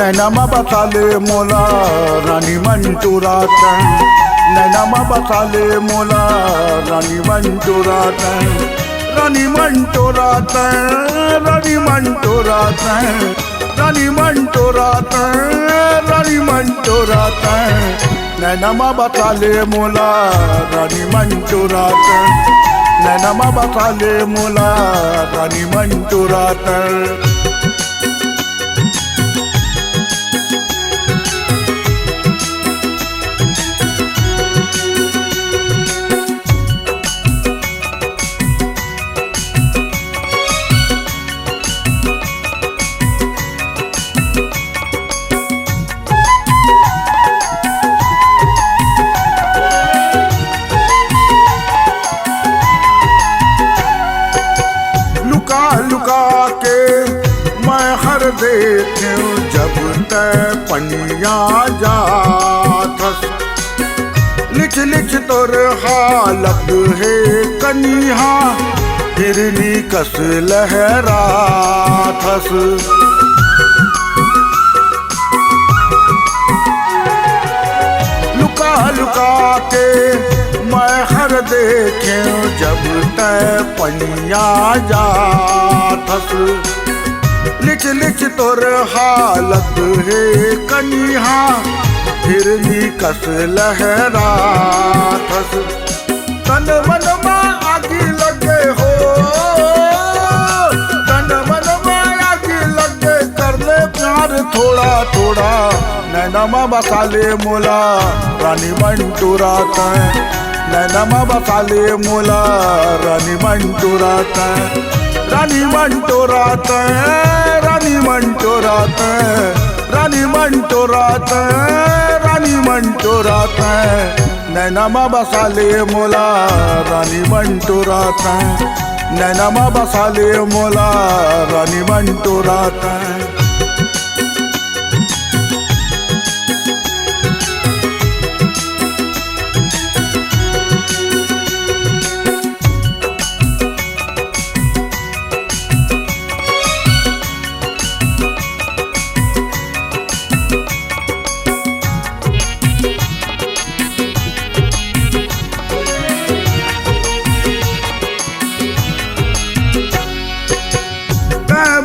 नैनामा बसाले मोला रानी मंटूरात नैनामा बसाले मोला रानी मंटूरात रानी मंटूरात रानी मंटूरात रानी मंटूरात रानी मंटूरात नैनामा बसाले मोला रानी मंटूरात नैनामा बसाले मोला रानी मंटूरात लुका के मैं हर देखूं जब तक पनिया जाथस लिख लिख तोर हालत है कनिहा हिरनी कस लहराथस लुका लुका के मैं हर देखूं जब तक पनिया जाथस लिख लिख तोर हालत है कनिहा हिरनी कस लहराथस तन मन में आगी लगे हो तन मन में आगी लगे कर ले प्यार थोड़ा थोड़ा नैनामा बसाले मोला रानी मंटूरात नैनामा बसाले मोला रानी मंटूरात रानी मंटूरात रानी मंटूरात रानी मंटूरात रानी मंटूरात नैनामा बसाले मोला रानी मंटूरात नैनामा बसाले मोला रानी मंटूरात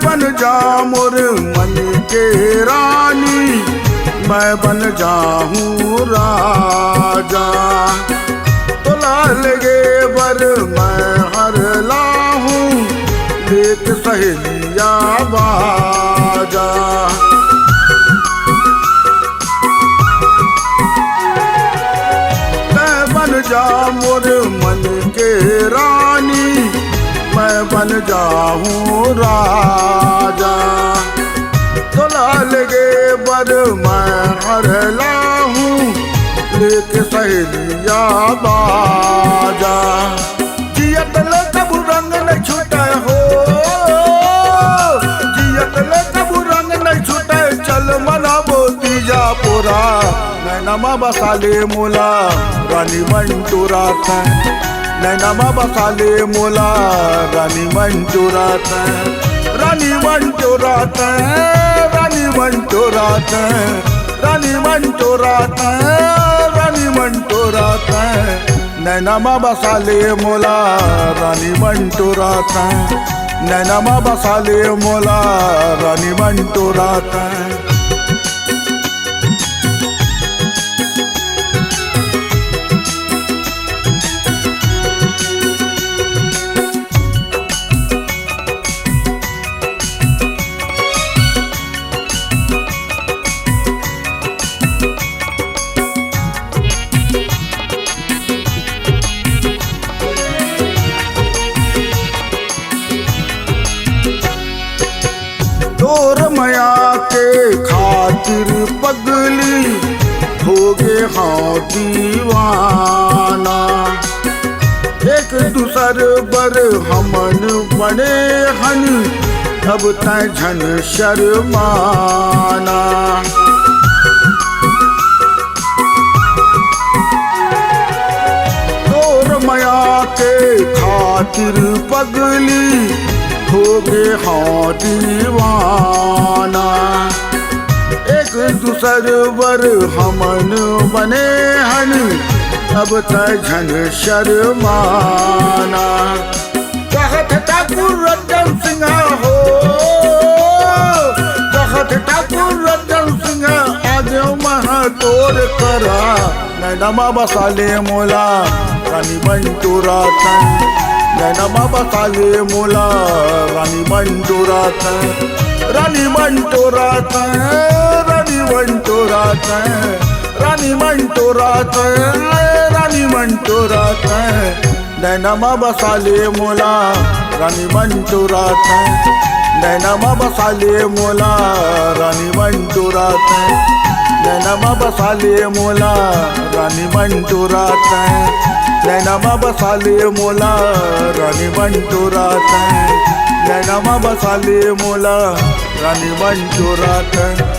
बन जा मोर मन के रानी मैं बन जाऊं राजा तो लालगे बर मैं हर लाहूं लेक सहेलिया बाजा मैं बन जा मोर मन के रानी मैं बन जाऊं राजा तो लालगे बर मैं हर लाहूं लेके सहेलिया बाजा जियत ले कब रंग न छूटे हो जियत ले कब रंग न छूटे चल मनाबो तीजा पूरा नैनामा बसाले मोला रानी मंटूरात नैनामा बसाले मोला रानी मंटूरात रानी मंटूरात रानी मंटूरात रानी मंटूरात रानी मंटूरात नैनामा बसाले मोला रानी मंटूरात नैनामा बसाले मोला रानी मंटूरात तोर मया के खातिर पगली हो गे हाँ दीवाना एक दूसर बर हमन बने हन अब तय झन शर्माना तोर मया के खातिर पगली हो गे हाँ दीवाना एक दूसर वर हमन बने हन अब त झन शर्माना। कहत ठाकुर रतन सिंह हो, कहत ठाकुर रतन सिंह आज महतोर करा नैनमा बसाले मोला रानी बंटूरातन, नैनमा बसाले मोला रानी बंटूरातन, रानी बंटूरातन, रानी बंटूरातन, रानी बंटूरातन, रानी बंटूरातन, नैनमा बसाले मोला रानी बंटूरातन, नैनमा बसाले मोला रानी बंटूरातन, नैनमा बसाले मोला रानी बंटूरातन, नैनमा बसाले मोला रानी बंटूरातन, नैनमा बसाले मोला रानी बंटूरातन।